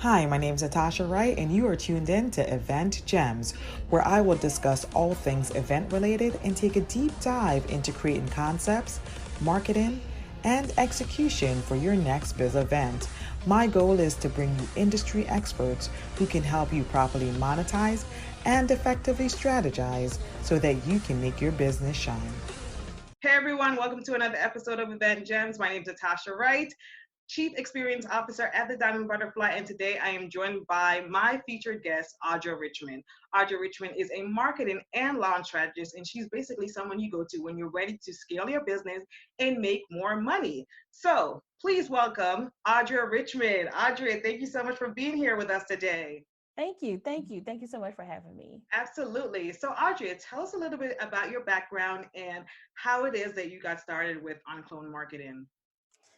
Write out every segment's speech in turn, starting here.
Hi, my name is Natasha Wright, and you are tuned in to Event Gems, where I will discuss all things event related and take a deep dive into creating concepts, marketing, and execution for your next biz event. My goal is to bring you industry experts who can help you properly monetize and effectively strategize so that you can make your business shine. Hey everyone, welcome to another episode of Event Gems. My name is Natasha Wright, Chief Experience Officer at the Diamond Butterfly, and today I am joined by my featured guest, Audria Richmond. Audria Richmond is a marketing and launch strategist, and she's basically someone you go to when you're ready to scale your business and make more money. So please welcome Audria Richmond. Audria, thank you so much for being here with us today. Thank you. Thank you. Thank you so much for having me. Absolutely. So Audria, tell us a little bit about your background and how it is that you got started with UnCloned Marketing.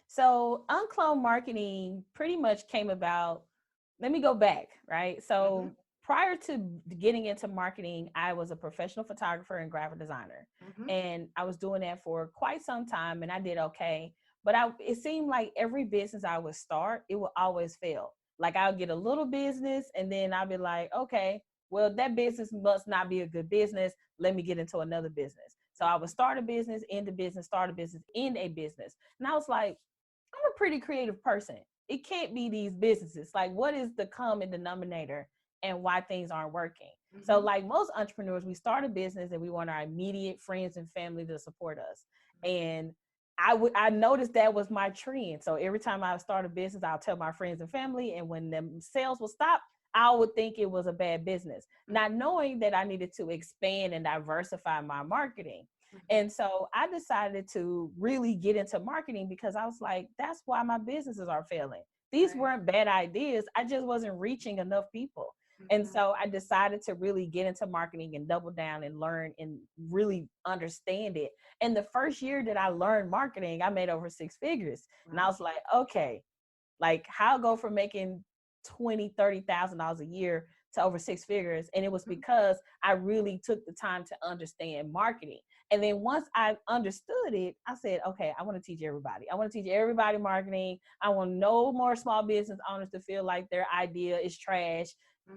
So UnCloned Marketing pretty much came about, let me go back, right? So prior to getting into marketing, I was a professional photographer and graphic designer. And I was doing that for quite some time and I did okay. But it seemed like every business I would start, it would always fail. Like I'll get a little business and then I'll be like, okay, well, that business must not be a good business. Let me get into another business. So I would start a business, end a business, start a business, end a business. And I was like, I'm a pretty creative person. It can't be these businesses. Like, what is the common denominator and why things aren't working? So like most entrepreneurs, we start a business and we want our immediate friends and family to support us. And I noticed that was my trend. So every time I start a business, I'll tell my friends and family. And when the sales will stop, I would think it was a bad business, not knowing that I needed to expand and diversify my marketing. And so I decided to really get into marketing because I was like, that's why my businesses are failing. These weren't bad ideas. I just wasn't reaching enough people. And so I decided to really get into marketing and double down and learn and really understand it. And the first year that I learned marketing, I made over 6 figures. And I was like, okay, like how go from making $20,000-$30,000 a year to over 6 figures? And it was because I really took the time to understand marketing. And then once I understood it, I said, okay, I want to teach everybody. I want to teach everybody marketing. I want no more small business owners to feel like their idea is trash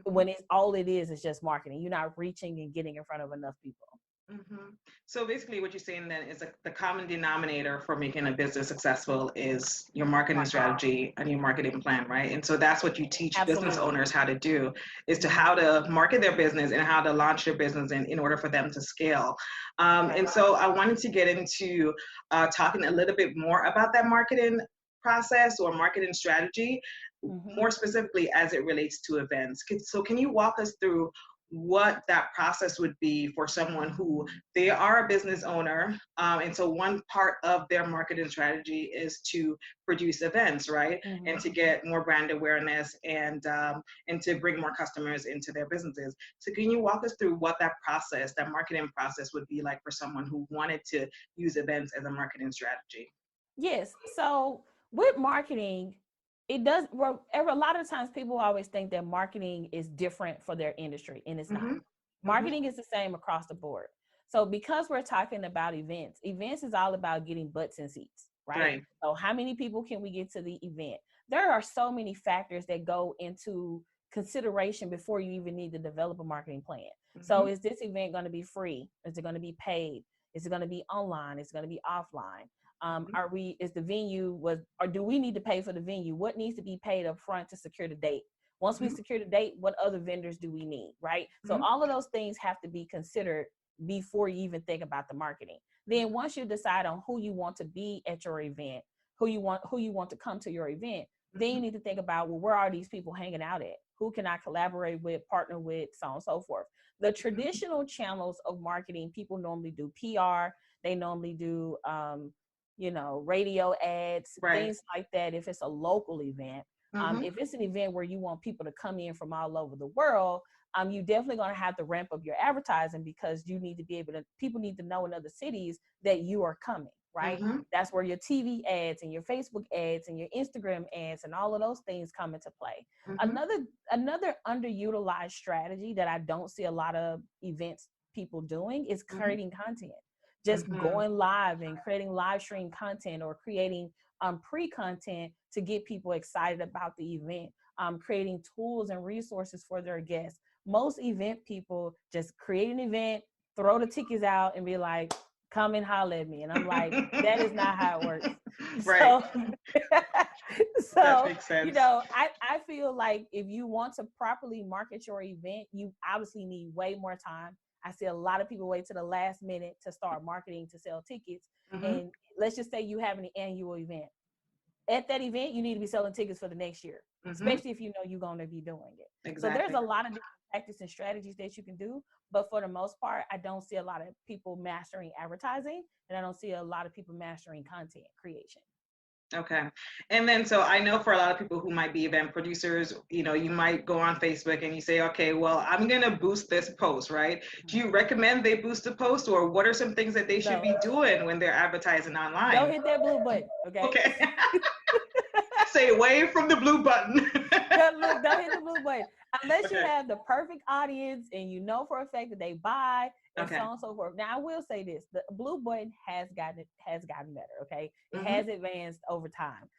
when it's all it is just marketing. You're not reaching and getting in front of enough people. So basically what you're saying then is the common denominator for making a business successful is your marketing strategy and your marketing plan, right? And so that's what you teach business owners how to do, is to how to market their business and how to launch their business in order for them to scale. And so I wanted to get into talking a little bit more about that marketing process or marketing strategy, more specifically as it relates to events. So can you walk us through what that process would be for someone who they are a business owner, and so one part of their marketing strategy is to produce events, right? And to get more brand awareness and to bring more customers into their businesses. So can you walk us through what that process, that marketing process would be like for someone who wanted to use events as a marketing strategy? Yes. So with marketing, it does, well, a lot of times people always think that marketing is different for their industry, and it's not. Marketing is the same across the board. So because we're talking about events is all about getting butts in seats, right? So how many people can we get to the event? There are so many factors that go into consideration before you even need to develop a marketing plan. So is this event going to be free? Is it going to be paid? Is it going to be online? Is it going to be offline? Is the venue or do we need to pay for the venue? What needs to be paid up front to secure the date? Once we secure the date, what other vendors do we need, right? So all of those things have to be considered before you even think about the marketing. Then once you decide on who you want to be at your event, who you want to come to your event, then you need to think about, well, where are these people hanging out at? Who can I collaborate with, partner with, so on and so forth. The traditional channels of marketing, people normally do PR, they normally do radio ads, things like that if it's a local event. If it's an event where you want people to come in from all over the world, you definitely going to have to ramp up your advertising because you need to be able to, people need to know in other cities that you are coming, right? That's where your TV ads and your Facebook ads and your Instagram ads and all of those things come into play. Another underutilized strategy that I don't see a lot of events people doing is creating content. Just going live and creating live stream content or creating pre-content to get people excited about the event. creating tools and resources for their guests. Most event people just create an event, throw the tickets out and be like, come and holler at me. And I'm like, that is not how it works. Right. That makes sense. I feel like if you want to properly market your event, you obviously need way more time. I see a lot of people wait to the last minute to start marketing to sell tickets. And let's just say you have an annual event. At that event, you need to be selling tickets for the next year, especially if you know you're going to be doing it. Exactly. So there's a lot of different tactics and strategies that you can do. But for the most part, I don't see a lot of people mastering advertising, and I don't see a lot of people mastering content creation. Okay. And then, so I know for a lot of people who might be event producers, you might go on Facebook and you say, okay, well, I'm going to boost this post, right? Do you recommend they boost the post, or what are some things that they should be doing when they're advertising online? Don't hit that blue button. Okay. Stay away from the blue button. Don't hit the blue button. Unless you have the perfect audience and you know for a fact that they buy and so on and so forth. Now, I will say this: the blue button has gotten better. Okay, it has advanced over time.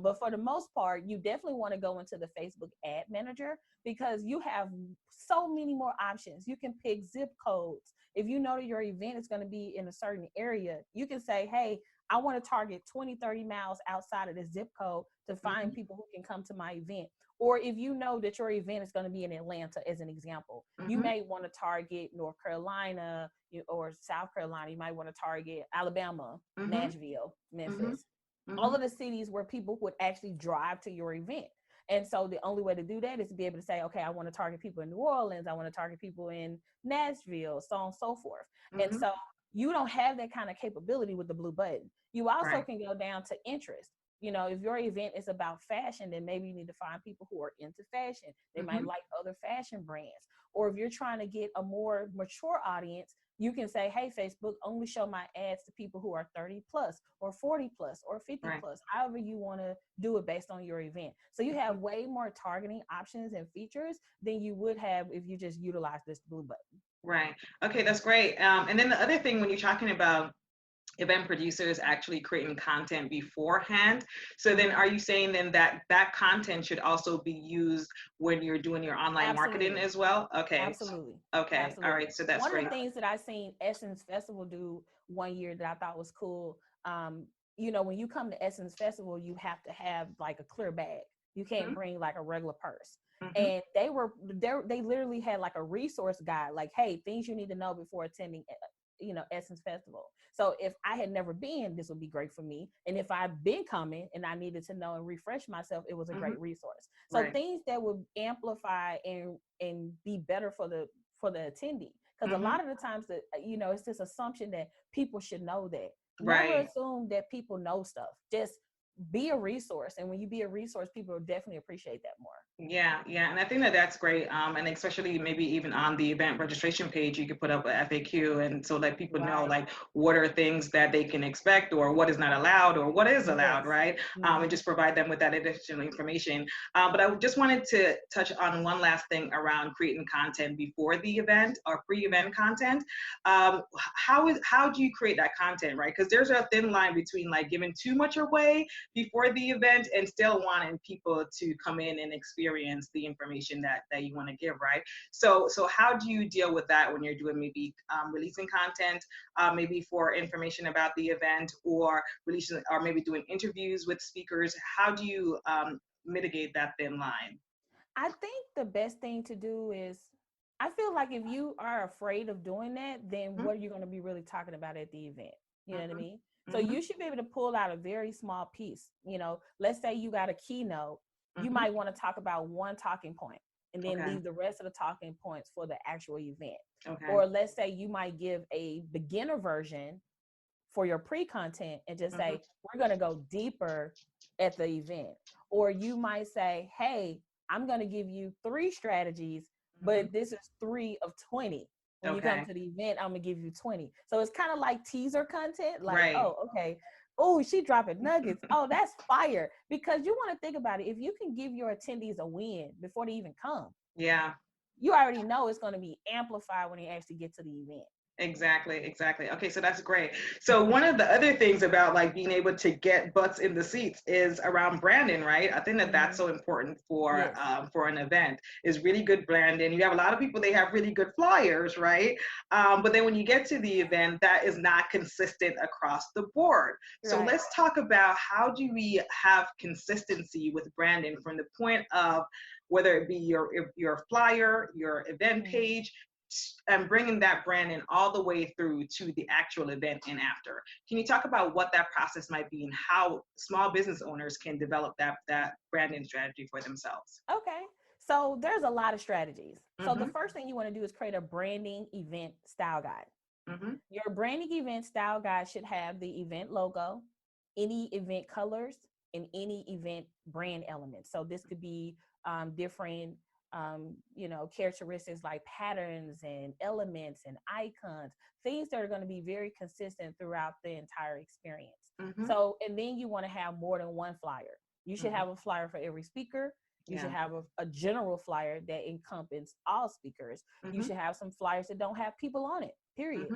But for the most part, you definitely want to go into the Facebook Ad Manager, because you have so many more options. You can pick zip codes. If you know that your event is going to be in a certain area, you can say, hey, I want to target 20, 30 miles outside of the zip code to find people who can come to my event. Or if you know that your event is going to be in Atlanta, as an example, you may want to target North Carolina or South Carolina. You might want to target Alabama, Nashville, Memphis, all of the cities where people would actually drive to your event. And so the only way to do that is to be able to say, okay, I want to target people in New Orleans. I want to target people in Nashville, so on and so forth. And so you don't have that kind of capability with the blue button. You also can go down to interest. If your event is about fashion, then maybe you need to find people who are into fashion. They might like other fashion brands. Or if you're trying to get a more mature audience, you can say, hey, Facebook, only show my ads to people who are 30 plus or 40 plus or 50 plus, however you want to do it based on your event. So you have way more targeting options and features than you would have if you just utilize this blue button. Right. Okay, that's great. And then the other thing, when you're talking about event producers actually creating content beforehand, so then are you saying then that content should also be used when you're doing your online marketing as well? Okay. Absolutely. Okay. Absolutely. All right. So that's one great. of the things that I seen Essence Festival do one year that I thought was cool. When you come to Essence Festival, you have to have like a clear bag. You can't bring like a regular purse. And they literally had like a resource guide, like, hey, things you need to know before attending Essence Festival. So if I had never been, this would be great for me. And if I've been coming and I needed to know and refresh myself, it was a great resource. So things that would amplify and be better for the attendee. Because a lot of the times that it's this assumption that people should know that. Never assume that people know stuff. Just be a resource. And when you be a resource, people will definitely appreciate that more. Yeah. And I think that that's great. And especially maybe even on the event registration page, you could put up an FAQ, and so that people know like what are things that they can expect, or what is not allowed, or what is allowed, right? And just provide them with that additional information. But I just wanted to touch on one last thing around creating content before the event or pre-event content. How do you create that content, right? Because there's a thin line between like giving too much away before the event and still wanting people to come in and experience the information that you want to give, right? So how do you deal with that when you're doing maybe releasing content, maybe for information about the event, or releasing, or maybe doing interviews with speakers? How do you mitigate that thin line? I think the best thing to do is, I feel like if you are afraid of doing that, then what are you going to be really talking about at the event? You know what I mean? So you should be able to pull out a very small piece. Let's say you got a keynote. You might want to talk about one talking point and then leave the rest of the talking points for the actual event. Or let's say you might give a beginner version for your pre-content and just say, we're going to go deeper at the event. Or you might say, hey, I'm going to give you 3 strategies, but this is 3 of 20. When you come to the event, I'm going to give you 20. So it's kind of like teaser content. Like, oh, okay. Oh, she dropping nuggets. Oh, that's fire. Because you want to think about it. If you can give your attendees a win before they even come, you already know it's going to be amplified when they actually get to the event. Exactly, exactly. Okay, so that's great. So one of the other things about like being able to get butts in the seats is around branding, right? I think that that's so important Yes. for an event is really good branding. You have a lot of people, they have really good flyers, right? But then when you get to the event, that is not consistent across the board. So Right. let's talk about how do we have consistency with branding from the point of whether it be your flyer, your event page, and bringing that branding all the way through to the actual event and after. Can you talk about what that process might be and how small business owners can develop that branding strategy for themselves? Okay. So there's a lot of strategies. So the Mm-hmm. first thing you want to do is create a branding event style guide. Mm-hmm. Your branding event style guide should have the event logo, any event colors, and any event brand elements. So this could be different, characteristics like patterns and elements and icons, things that are going to be very consistent throughout the entire experience. Mm-hmm. So, and then you want to have more than one flyer. You should have a flyer for every speaker. You should have a general flyer that encompasses all speakers. You should have some flyers that don't have people on it, period.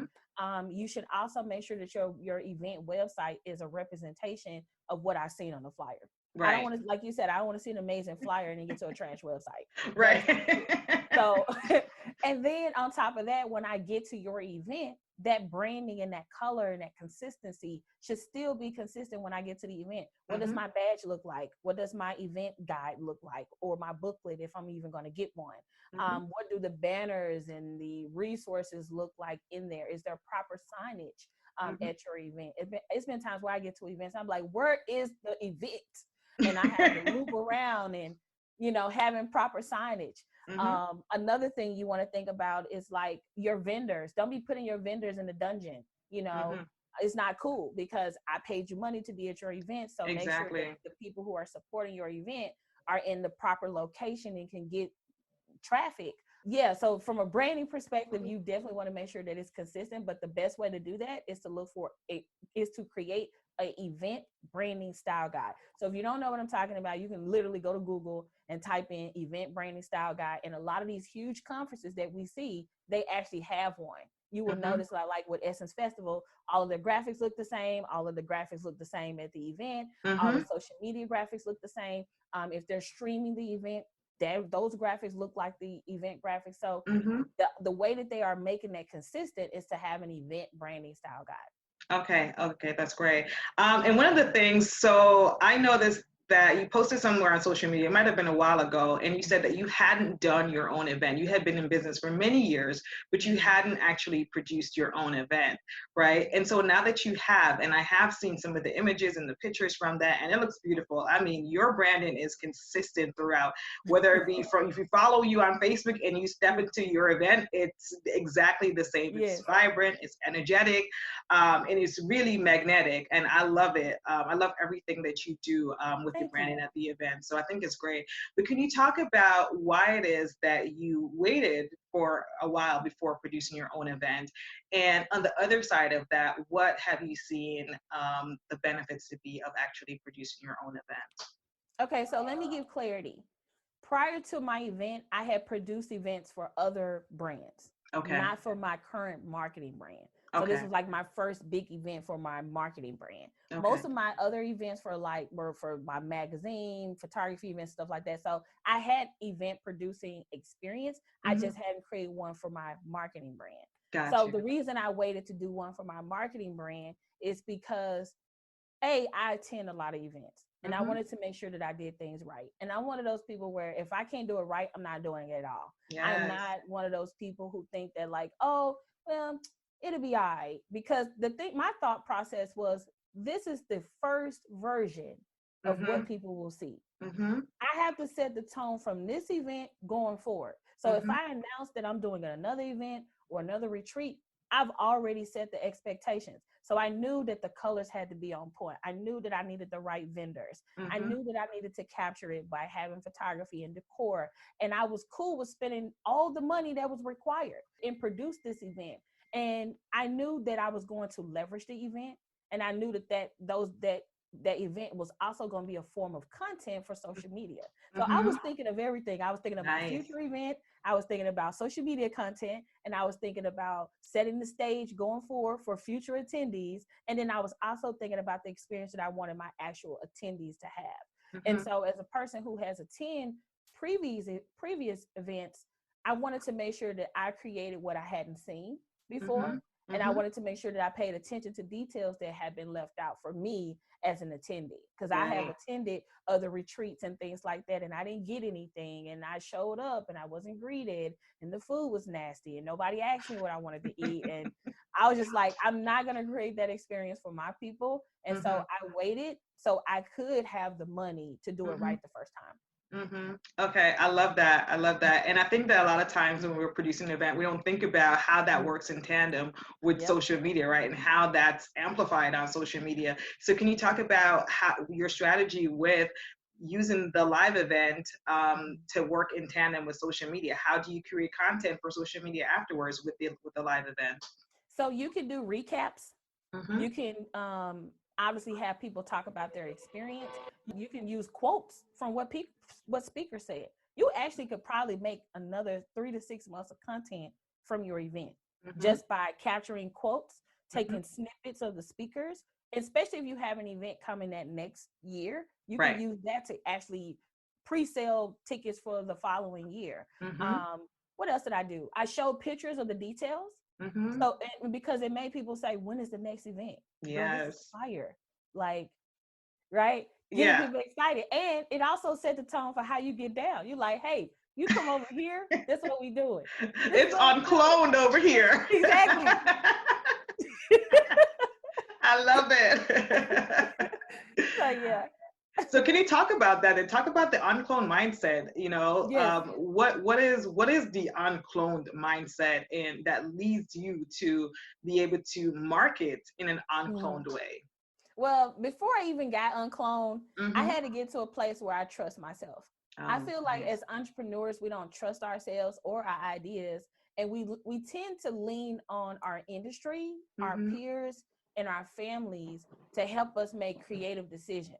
You should also make sure that your event website is a representation of what I've seen on the flyer. I don't Right. want to, like you said, I don't want to see an amazing flyer and then get to a trash website. Right. So, and then on top of that, when I get to your event, that branding and that color and that consistency should still be consistent when I get to the event. What does my badge look like? What does my event guide look like? Or my booklet, if I'm even going to get one? What do the banners and the resources look like in there? Is there proper signage at your event? It's been times where I get to events, I'm like, where is the event? And I have to loop around and, having proper signage. Another thing you want to think about is like your vendors. Don't be putting your vendors in the dungeon. It's not cool because I paid you money to be at your event. So make sure that the people who are supporting your event are in the proper location and can get traffic. Yeah. So from a branding perspective, you definitely want to make sure that it's consistent. But the best way to do that is to create an event branding style guide. So if you don't know what I'm talking about, you can literally go to Google and type in event branding style guide. And a lot of these huge conferences that we see, they actually have one. You will notice like with Essence Festival, all of their graphics look the same. All of the graphics look the same at the event. All the social media graphics look the same. If they're streaming the event, those graphics look like the event graphics. So the way that they are making that consistent is to have an event branding style guide. Okay, that's great. And one of the things, so I know this, that you posted somewhere on social media, it might have been a while ago, and you said that you hadn't done your own event. You had been in business for many years, but you hadn't actually produced your own event, right? And so now that you have, and I have seen some of the images and the pictures from that, and it looks beautiful. I mean, your branding is consistent throughout, whether it be from, if you follow you on Facebook and you step into your event, it's exactly the same. It's vibrant, it's energetic, and it's really magnetic, and I love it. I love everything that you do with your branding at the event. So I think it's great. But can you talk about why it is that you waited for a while before producing your own event? And on the other side of that, what have you seen the benefits to be of actually producing your own event? Okay, so let me give clarity. Prior to my event, I had produced events for other brands, not for my current marketing brand. So this was like my first big event for my marketing brand. Most of my other events were for my magazine, photography events, stuff like that. So I had event producing experience. I just hadn't created one for my marketing brand. Gotcha. So the reason I waited to do one for my marketing brand is because I attend a lot of events. And I wanted to make sure that I did things right. And I'm one of those people where if I can't do it right, I'm not doing it at all. Yes. I'm not one of those people who think that like, oh, well, it'll be all right. Because my thought process was, this is the first version of what people will see. I have to set the tone from this event going forward. So if I announce that I'm doing another event or another retreat, I've already set the expectations. So I knew that the colors had to be on point. I knew that I needed the right vendors. I knew that I needed to capture it by having photography and decor. And I was cool with spending all the money that was required and produce this event. And I knew that I was going to leverage the event. And I knew that that event was also going to be a form of content for social media. So I Mm-hmm. was thinking of everything. I was thinking about future event. I was thinking about social media content, and I was thinking about setting the stage going forward for future attendees. And then I was also thinking about the experience that I wanted my actual attendees to have. Mm-hmm. And so as a person who has attended previous events, I wanted to make sure that I created what I hadn't seen before. Mm-hmm. And I wanted to make sure that I paid attention to details that had been left out for me as an attendee, because I have attended other retreats and things like that, and I didn't get anything, and I showed up and I wasn't greeted, and the food was nasty, and nobody asked me what I wanted to eat, and I was just like, I'm not going to create that experience for my people. And so I waited so I could have the money to do it right the first time. Mm-hmm. Okay, I love that. I love that. And I think that a lot of times when we're producing an event, we don't think about how that works in tandem with social media, right? And how that's amplified on social media. So can you talk about how your strategy with using the live event to work in tandem with social media? How do you create content for social media afterwards with the live event? So you can do recaps. You can obviously have people talk about their experience. You can use quotes from what speakers said. You actually could probably make another 3 to 6 months of content from your event just by capturing quotes, taking snippets of the speakers, especially if you have an event coming that next year. You can use that to actually pre-sale tickets for the following year. What else did I do? I showed pictures of the details. So because it made people say, when is the next event? Yes. Girl, this is fire. Like, right? Getting people excited. And it also set the tone for how you get down. You're like, hey, you come over here. That's what we doing. It's UnCloned over here. Exactly. I love it. So yeah. So can you talk about that and talk about the uncloned mindset? You know, what is the uncloned mindset and that leads you to be able to market in an uncloned way? Well, before I even got UnCloned, I had to get to a place where I trust myself. I feel like as entrepreneurs, we don't trust ourselves or our ideas, and we tend to lean on our industry, our peers, and our families to help us make creative decisions.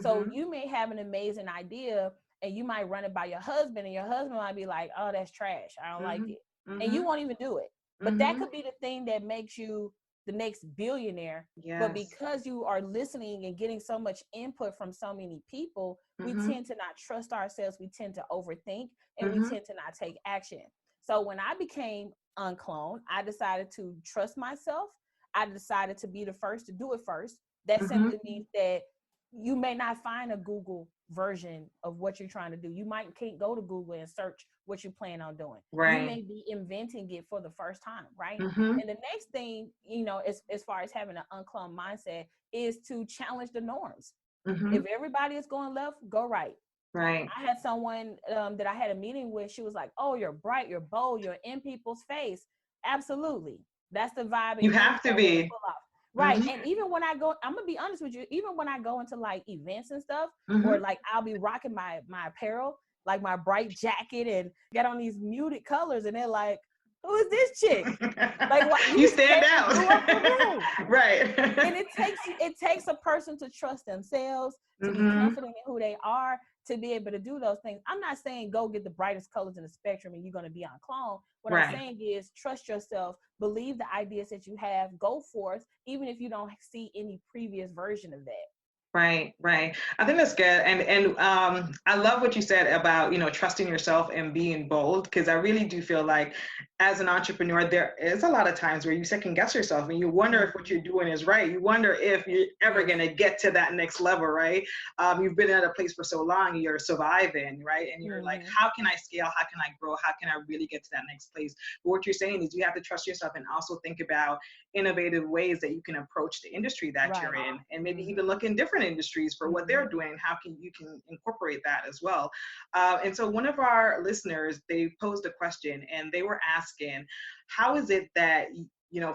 So you may have an amazing idea and you might run it by your husband, and your husband might be like, oh, that's trash. I don't like it. And you won't even do it. But that could be the thing that makes you the next billionaire. But because you are listening and getting so much input from so many people, we tend to not trust ourselves. We tend to overthink, and we tend to not take action. So when I became UnCloned, I decided to trust myself. I decided to be the first to do it first. That simply means that you may not find a Google version of what you're trying to do. You can't go to Google and search what you plan on doing. You may be inventing it for the first time, right? And the next thing, as far as having an uncloned mindset, is to challenge the norms. If everybody is going left, go right. I had someone that I had a meeting with. She was like, oh, you're bright, you're bold, you're in people's face. Absolutely. That's the vibe. You have to be. Right. And even when I go, I'm gonna be honest with you, even when I go into like events and stuff, or like I'll be rocking my apparel, like my bright jacket, and get on these muted colors, and they're like, who is this chick? Like, what? You stand out. Right. And it takes a person to trust themselves, to be confident in who they are, to be able to do those things. I'm not saying go get the brightest colors in the spectrum and you're going to be UnCloned. What I'm saying is trust yourself, believe the ideas that you have, go forth, even if you don't see any previous version of that. Right. I think that's good. And I love what you said about, trusting yourself and being bold, because I really do feel like as an entrepreneur, there is a lot of times where you second guess yourself and you wonder if what you're doing is right. You wonder if you're ever going to get to that next level, right? You've been at a place for so long, you're surviving, right? And you're like, how can I scale? How can I grow? How can I really get to that next place? But what you're saying is you have to trust yourself and also think about innovative ways that you can approach the industry that you're in, and maybe even look in different industries for what they're doing. How can you incorporate that as well? And so one of our listeners, they posed a question and they were asking, how is it that,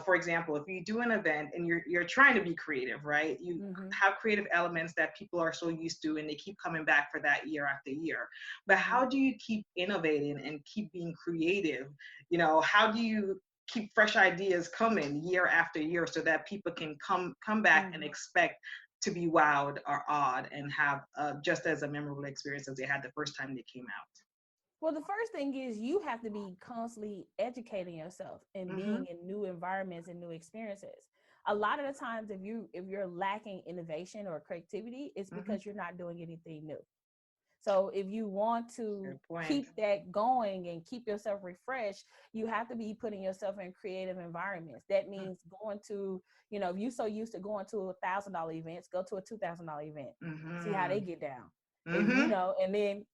for example, if you do an event and you're trying to be creative, right? You have creative elements that people are so used to and they keep coming back for that year after year. But how do you keep innovating and keep being creative? How do you keep fresh ideas coming year after year so that people can come back and expect to be wowed or awed and have just as a memorable experience as they had the first time they came out? Well, the first thing is you have to be constantly educating yourself and being in new environments and new experiences. A lot of the times, if you're lacking innovation or creativity, it's because you're not doing anything new. So if you want to keep that going and keep yourself refreshed, you have to be putting yourself in creative environments. That means going to, if you're so used to going to $1,000 events, go to a $2,000 event, see how they get down. If, and then,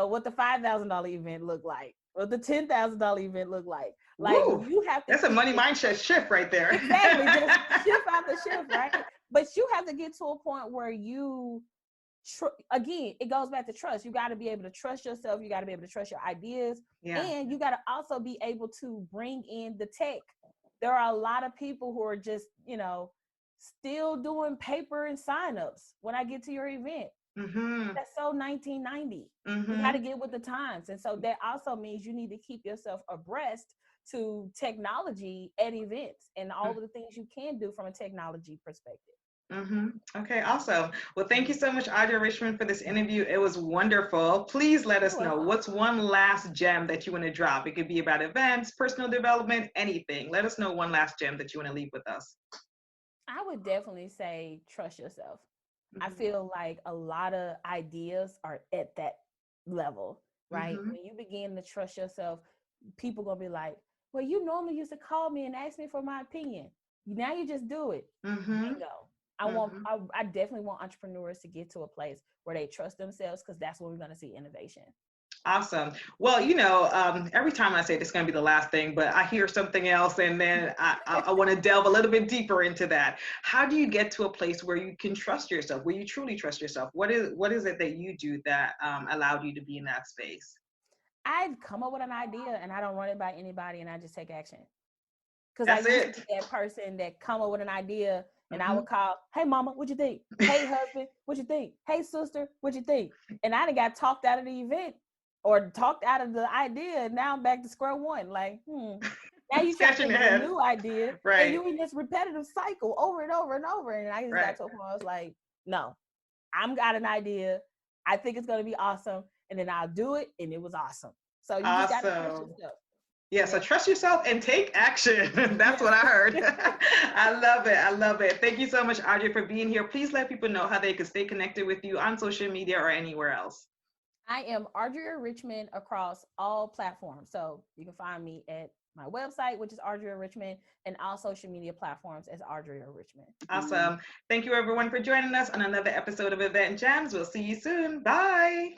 what the $5,000 event look like, what the $10,000 event look like. Like Woo, you have to. That's a money mindset shift right there. Exactly. Just shift after shift, right? But you have to get to a point where you, again, it goes back to trust. You got to be able to trust yourself. You got to be able to trust your ideas. Yeah. And you got to also be able to bring in the tech. There are a lot of people who are just, still doing paper and signups when I get to your event. That's so 1990. You got to get with the times. And so that also means you need to keep yourself abreast to technology at events and all of the things you can do from a technology perspective. Okay, awesome. Well, thank you so much, Audria Richmond, for this interview. It was wonderful. Please let us know what's one last gem that you want to drop. It could be about events, personal development, anything. Let us know one last gem that you want to leave with us. I would definitely say trust yourself. I feel like a lot of ideas are at that level, right? When you begin to trust yourself, people gonna be like, well, you normally used to call me and ask me for my opinion. Now you just do it. Bingo. I definitely want entrepreneurs to get to a place where they trust themselves, because that's when we're going to see innovation. Awesome. Well, every time I say this is going to be the last thing, but I hear something else, and then I want to delve a little bit deeper into that. How do you get to a place where you can trust yourself, where you truly trust yourself? What is it that you do that allowed you to be in that space? I've come up with an idea and I don't run it by anybody, and I just take action. Because I used to be that person that come up with an idea and I would call, hey, mama, what you think? Hey, husband, what you think? Hey, sister, what you think? And I done got talked out of the event or talked out of the idea. And now I'm back to square one. Like, now you try to think of a new idea. Right. And you in this repetitive cycle over and over and over. And I just got to a point where I was like, no, I'm got an idea. I think it's going to be awesome. And then I'll do it. And it was awesome. So you just got to trust yourself. Yeah, so trust yourself and take action. That's what I heard. I love it. I love it. Thank you so much, Audria, for being here. Please let people know how they can stay connected with you on social media or anywhere else. I am Audria Richmond across all platforms. So you can find me at my website, which is Audria Richmond, and all social media platforms as Audria Richmond. Awesome. Thank you, everyone, for joining us on another episode of Event Gems. We'll see you soon. Bye.